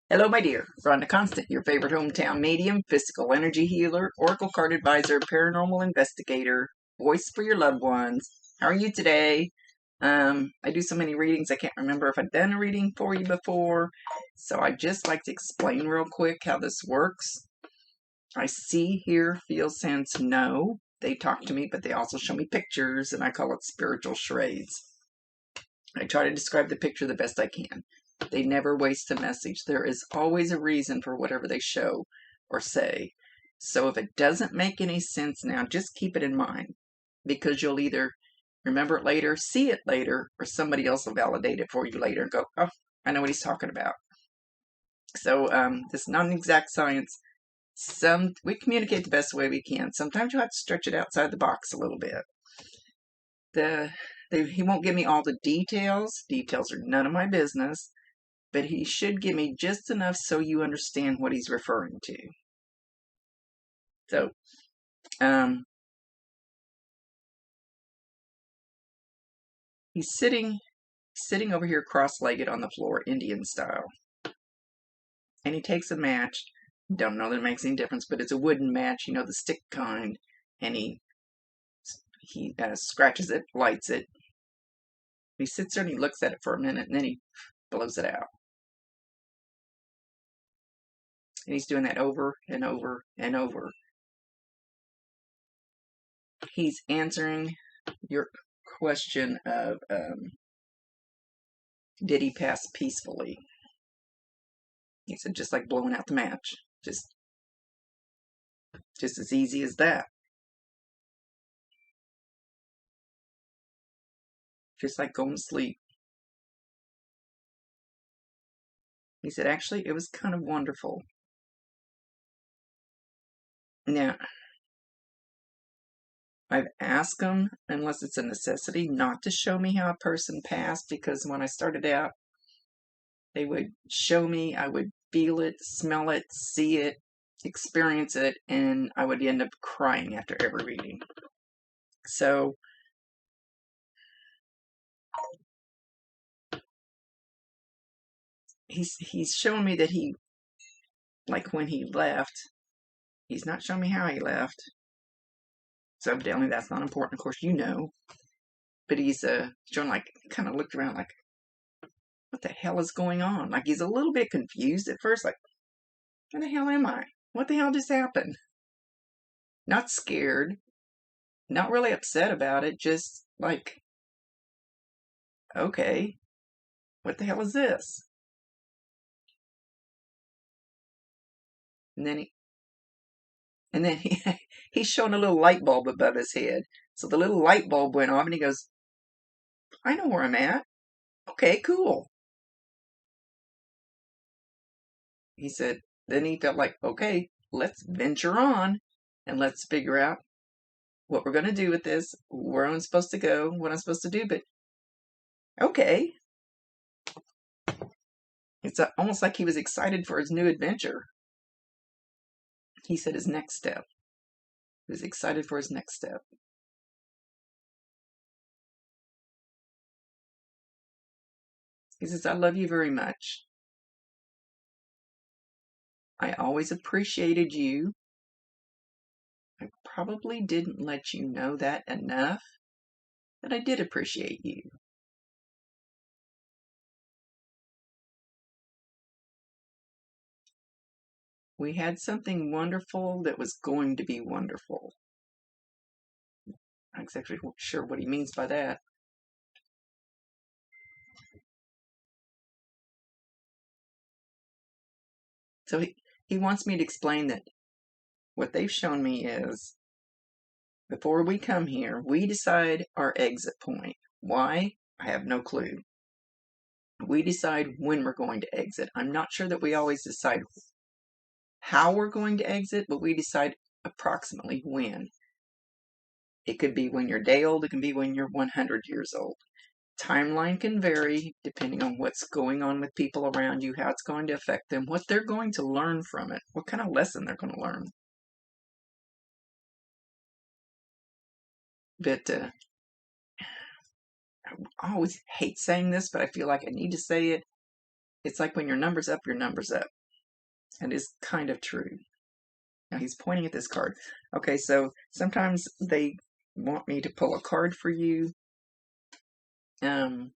Hello, my dear. Rhonda Constant, your favorite hometown medium, physical energy healer, oracle card advisor, paranormal investigator, voice for your loved ones. How are you today? I do so many readings, I can't remember if I've done a reading for you before. So I just like to explain real quick how this works. I see, hear, feel, sense, know. They talk to me, but they also show me pictures, and I call it spiritual charades. I try to describe the picture the best I can. They never waste a message. There is always a reason for whatever they show or say. So if it doesn't make any sense now, just keep it in mind, because you'll either remember it later, see it later, or somebody else will validate it for you later and go, oh, I know what he's talking about. So this is not an exact science. We communicate the best way we can. Sometimes you have to stretch it outside the box a little bit. He won't give me all the details. Details are none of my business. But he should give me just enough so you understand what he's referring to. So, he's sitting over here cross-legged on the floor, Indian style. And he takes a match. Don't know that it makes any difference, but it's a wooden match, you know, the stick kind. And he scratches it, lights it. He sits there and he looks at it for a minute, and then he blows it out. And he's doing that over and over and over. He's answering your question of, did he pass peacefully? He said, just like blowing out the match. Just as easy as that. Just like going to sleep. He said, actually, it was kind of wonderful. Now, I've asked them, unless it's a necessity, not to show me how a person passed, because when I started out, they would show me, I would feel it, smell it, see it, experience it, and I would end up crying after every reading. So, he's showing me that he, like when he left, he's not showing me how he left. So evidently that's not important. Of course, you know. But he's John like kind of looked around like, what the hell is going on? Like he's a little bit confused at first, like, where the hell am I? What the hell just happened? Not scared, not really upset about it, just like, okay, what the hell is this? And then he's showing a little light bulb above his head. So the little light bulb went off and he goes, I know where I'm at. Okay, cool. He said, then he felt like, okay, let's venture on and let's figure out what we're going to do with this, where I'm supposed to go, what I'm supposed to do. But okay. It's almost like he was excited for his new adventure. He said his next step. He was excited for his next step. He says, I love you very much. I always appreciated you. I probably didn't let you know that enough, but I did appreciate you. We had something wonderful that was going to be wonderful. I'm not exactly sure what he means by that. So he wants me to explain that what they've shown me is, before we come here, we decide our exit point. Why? I have no clue. We decide when we're going to exit. I'm not sure that we always decide how we're going to exit, but we decide approximately when. It could be when you're a day old, it can be when you're 100 years old. Timeline can vary depending on what's going on with people around you, how it's going to affect them, what they're going to learn from it, what kind of lesson they're going to learn. But I always hate saying this, but I feel like I need to say it. It's like when your number's up, your number's up. That is kind of true. Now he's pointing at this card. Okay, so sometimes they want me to pull a card for you. I'm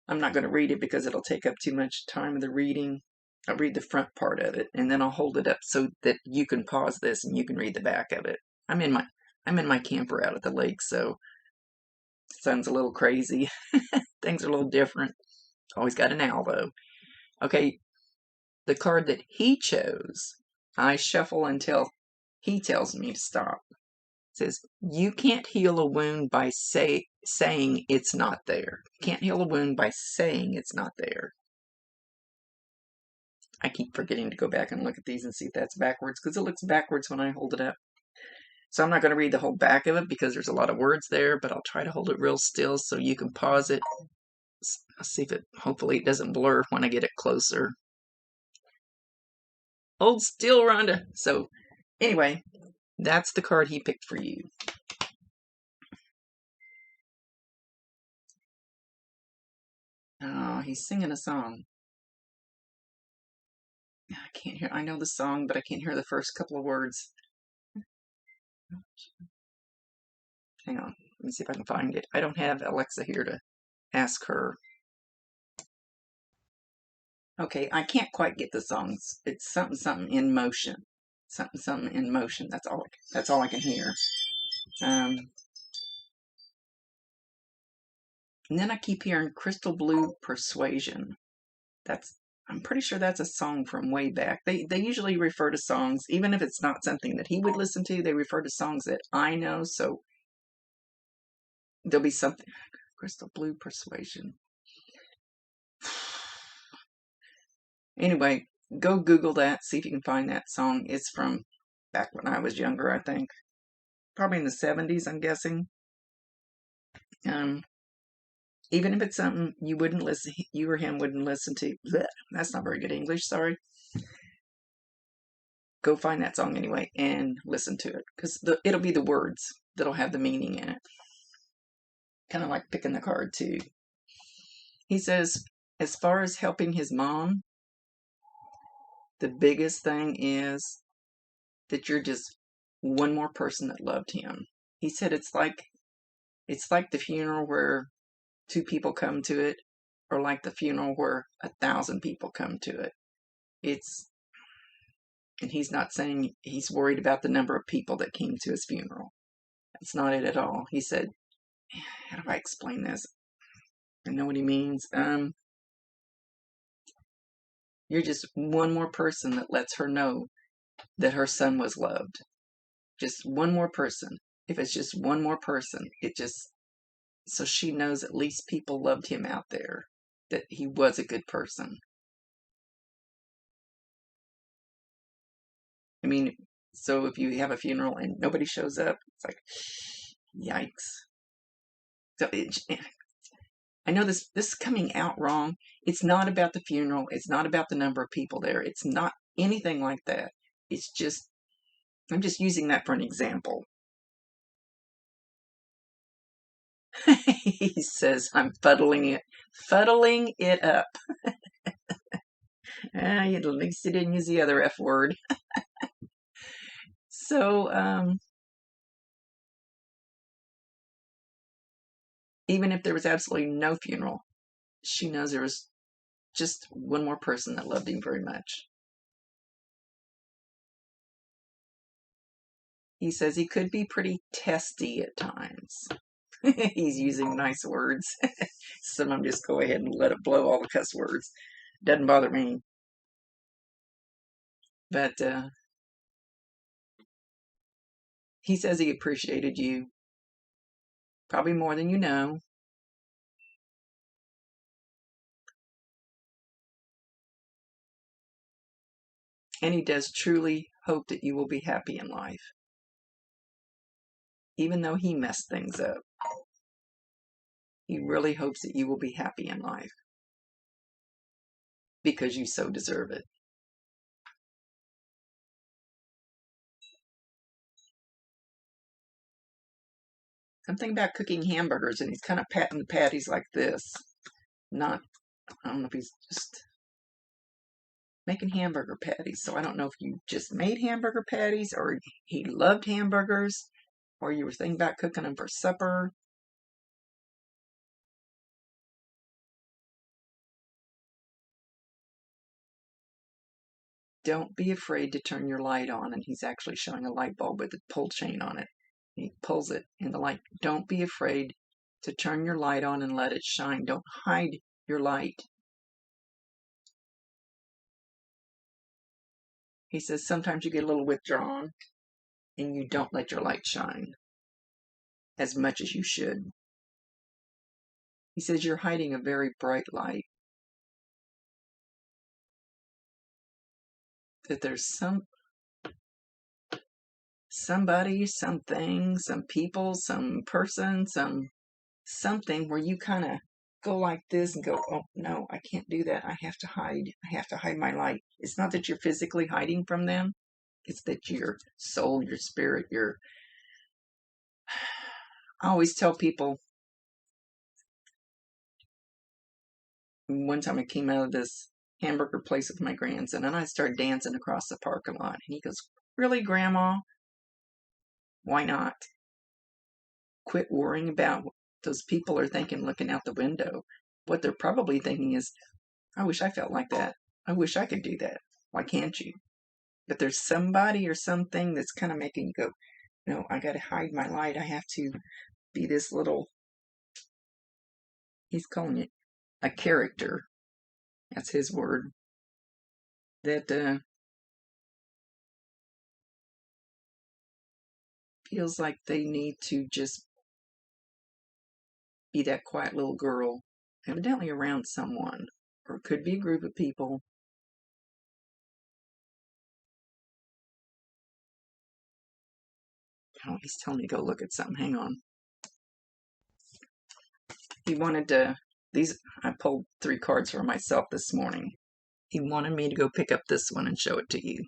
not going to read it because it'll take up too much time of the reading. I'll read the front part of it, and then I'll hold it up so that you can pause this and you can read the back of it. I'm in my camper out at the lake, so it sounds a little crazy. Things are a little different. Always got an owl though. Okay, the card that he chose, I shuffle until he tells me to stop. It says, you can't heal a wound by saying it's not there. You can't heal a wound by saying it's not there. I keep forgetting to go back and look at these and see if that's backwards, because it looks backwards when I hold it up. So I'm not going to read the whole back of it because there's a lot of words there, but I'll try to hold it real still so you can pause it. I'll see if hopefully it doesn't blur when I get it closer. Hold still, Rhonda. So anyway, that's the card he picked for you. Oh, he's singing a song. I can't hear. I know the song, but I can't hear the first couple of words. Hang on. Let me see if I can find it. I don't have Alexa here to ask her. Okay, I can't quite get the songs. It's something something in motion. Something something in motion. That's all I can hear. And then I keep hearing Crystal Blue Persuasion. I'm pretty sure that's a song from way back. They usually refer to songs, even if it's not something that he would listen to, they refer to songs that I know, so there'll be something. Crystal Blue Persuasion. Anyway, go Google that, see if you can find that song. It's from back when I was younger, I think. Probably in the 70s, I'm guessing. Even if it's something you or him wouldn't listen to. Blech, that's not very good English, sorry. Go find that song anyway and listen to it, because it'll be the words that'll have the meaning in it. Kind of like picking the card too. He says, as far as helping his mom, the biggest thing is that you're just one more person that loved him. He said it's like the funeral where 2 people come to it, or like the funeral where 1,000 people come to it. And he's not saying he's worried about the number of people that came to his funeral. That's not it at all. He said, how do I explain this? I know what he means. You're just one more person that lets her know that her son was loved. Just one more person. If it's just one more person, so she knows at least people loved him out there, that he was a good person. I mean, so if you have a funeral and nobody shows up, it's like, yikes. So I know this is coming out wrong. It's not about the funeral. It's not about the number of people there. It's not anything like that. It's just, I'm just using that for an example. He says, I'm fuddling it up. At least he didn't use the other F word. So, even if there was absolutely no funeral, she knows there was just one more person that loved him very much. He says he could be pretty testy at times. He's using nice words. Some of them just go ahead and let it blow all the cuss words. Doesn't bother me. But he says he appreciated you. Probably more than you know. And he does truly hope that you will be happy in life. Even though he messed things up, he really hopes that you will be happy in life. Because you so deserve it. Something about cooking hamburgers, and he's kind of patting the patties like this. I don't know if he's just making hamburger patties. So I don't know if you just made hamburger patties or he loved hamburgers or you were thinking about cooking them for supper. Don't be afraid to turn your light on. And he's actually showing a light bulb with a pull chain on it. He pulls it in the light. Don't be afraid to turn your light on and let it shine. Don't hide your light. He says sometimes you get a little withdrawn and you don't let your light shine as much as you should. He says you're hiding a very bright light. That there's somebody, something, some people, some person, something where you kind of go like this and go, oh no, I can't do that. I have to hide. I have to hide my light. It's not that you're physically hiding from them. It's that your soul, your spirit, I always tell people, one time I came out of this hamburger place with my grandson and I started dancing across the parking lot. And he goes, really, Grandma? Why not? Quit worrying about what those people are thinking looking out the window. What they're probably thinking is, I wish I felt like that. I wish I could do that. Why can't you? But there's somebody or something that's kind of making you go, no, I got to hide my light. I have to be this little, he's calling it a character. That's his word. That feels like they need to just be that quiet little girl, evidently around someone, or it could be a group of people. Oh, he's telling me to go look at something. Hang on. He wanted to, I pulled 3 cards for myself this morning. He wanted me to go pick up this one and show it to you.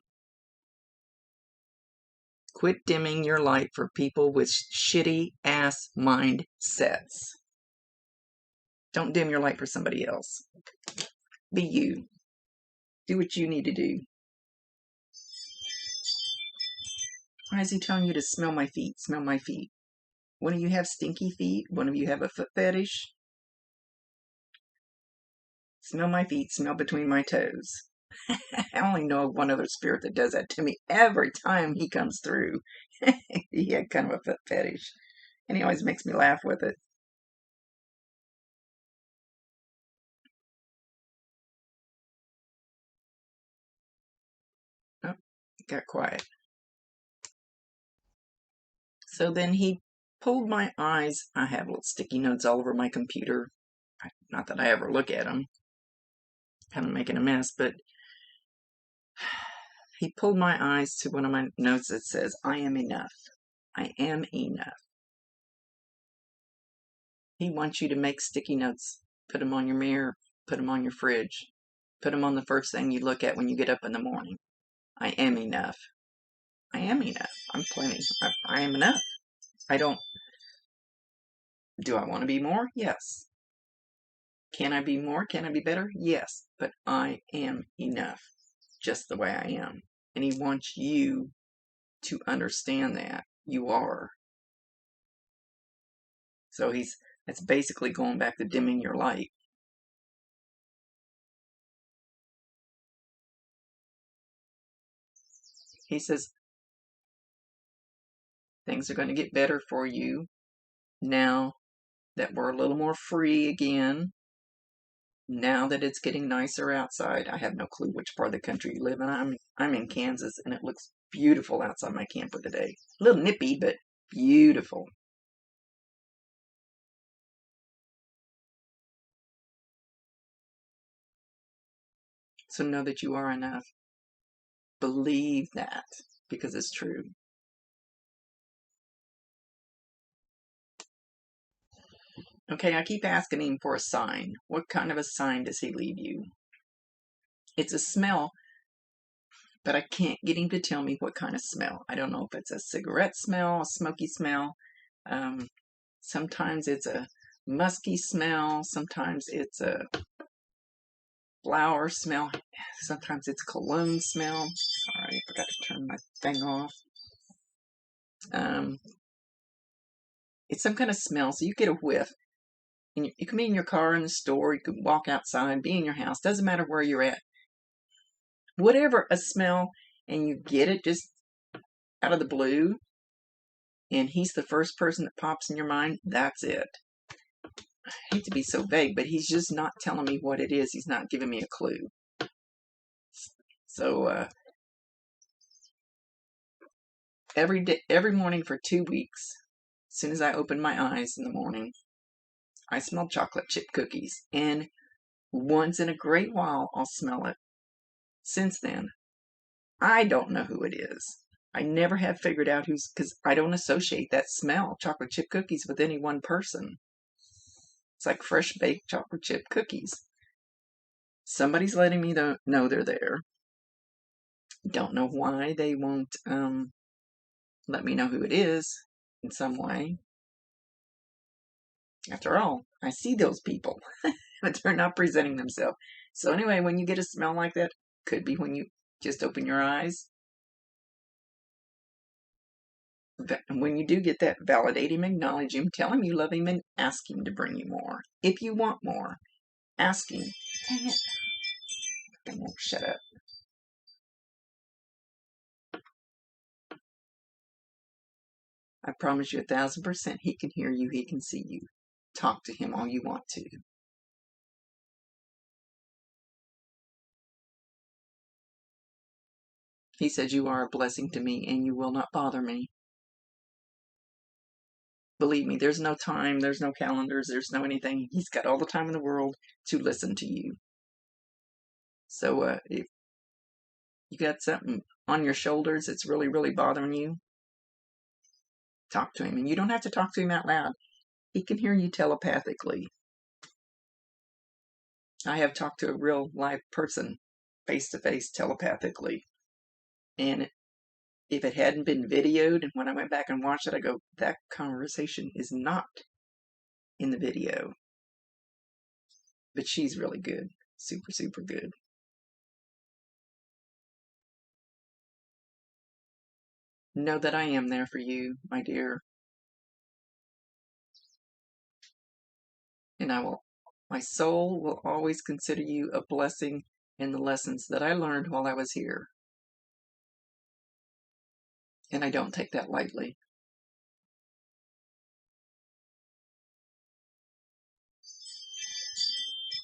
Quit dimming your light for people with shitty ass mindsets. Don't dim your light for somebody else. Be you. Do what you need to do. Why is he telling you to smell my feet? Smell my feet. One of you have stinky feet? One of you have a foot fetish? Smell my feet. Smell between my toes. I only know of one other spirit that does that to me every time he comes through. He had kind of a foot fetish. And he always makes me laugh with it. Oh, got quiet. So then he pulled my eyes. I have little sticky notes all over my computer. Not that I ever look at them. Kind of making a mess, but he pulled my eyes to one of my notes that says, I am enough. I am enough. He wants you to make sticky notes. Put them on your mirror. Put them on your fridge. Put them on the first thing you look at when you get up in the morning. I am enough. I am enough. I'm plenty. I am enough. Do I want to be more? Yes. Can I be more? Can I be better? Yes. But I am enough just the way I am. And he wants you to understand that you are. So that's basically going back to dimming your light. He says, things are going to get better for you now that we're a little more free again. Now that it's getting nicer outside. I have no clue which part of the country you live in. I'm in Kansas, and it looks beautiful outside my camper today. A little nippy, but beautiful. So know that you are enough. Believe that, because it's true. Okay, I keep asking him for a sign. What kind of a sign does he leave you? It's a smell, but I can't get him to tell me what kind of smell. I don't know if it's a cigarette smell, a smoky smell. Sometimes it's a musky smell. Sometimes it's a flower smell. Sometimes it's cologne smell. Sorry, I forgot to turn my thing off. It's some kind of smell, so you get a whiff. And you can be in your car, in the store, you can walk outside, be in your house, doesn't matter where you're at. Whatever a smell, and you get it just out of the blue, and he's the first person that pops in your mind, that's it. I hate to be so vague, but he's just not telling me what it is. He's not giving me a clue. So every morning for 2 weeks, as soon as I open my eyes in the morning, I smell chocolate chip cookies. And once in a great while, I'll smell it. Since then, I don't know who it is. I never have figured out who's, because I don't associate that smell, chocolate chip cookies, with any one person. It's like fresh baked chocolate chip cookies. Somebody's letting me know they're there. Don't know why they won't let me know who it is in some way. After all, I see those people, but they're not presenting themselves. So anyway, when you get a smell like that, could be when you just open your eyes. When you do get that, validate him, acknowledge him, tell him you love him, and ask him to bring you more. If you want more, ask him. Dang it. I won't shut up. I promise you 1,000% he can hear you, he can see you. Talk to him all you want to. He says you are a blessing to me and you will not bother me. Believe me, there's no time, there's no calendars, there's no anything. He's got all the time in the world to listen to you. So if you got something on your shoulders that's really, really bothering you, talk to him. And you don't have to talk to him out loud. He can hear you telepathically. I have talked to a real live person face-to-face telepathically. And if it hadn't been videoed, and when I went back and watched it, I go, that conversation is not in the video. But she's really good. Super, super good. Know that I am there for you, my dear. And my soul will always consider you a blessing in the lessons that I learned while I was here. And I don't take that lightly.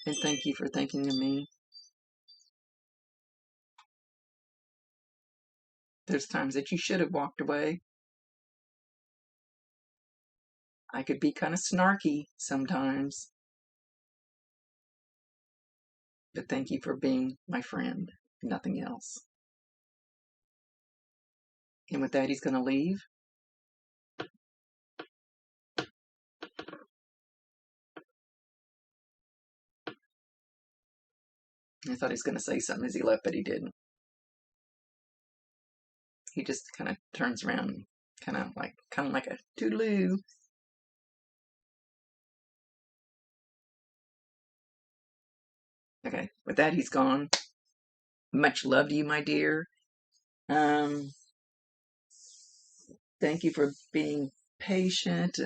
And thank you for thinking of me. There's times that you should have walked away. I could be kind of snarky sometimes. But thank you for being my friend, nothing else. And with that, he's going to leave. I thought he was going to say something as he left, but he didn't. He just kind of turns around, kind of like a toodaloo. Okay, with that, he's gone. Much love to you, my dear. Thank you for being patient.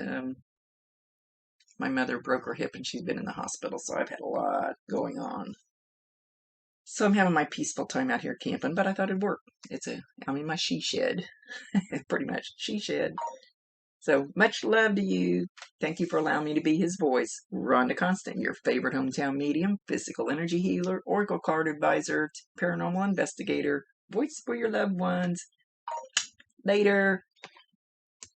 My mother broke her hip and she's been in the hospital, so I've had a lot going on. So I'm having my peaceful time out here camping, but I thought it'd work. I'm in my she shed, pretty much, she shed. So much love to you. Thank you for allowing me to be his voice. Rhonda Constant, your favorite hometown medium, physical energy healer, oracle card advisor, paranormal investigator, voice for your loved ones. Later.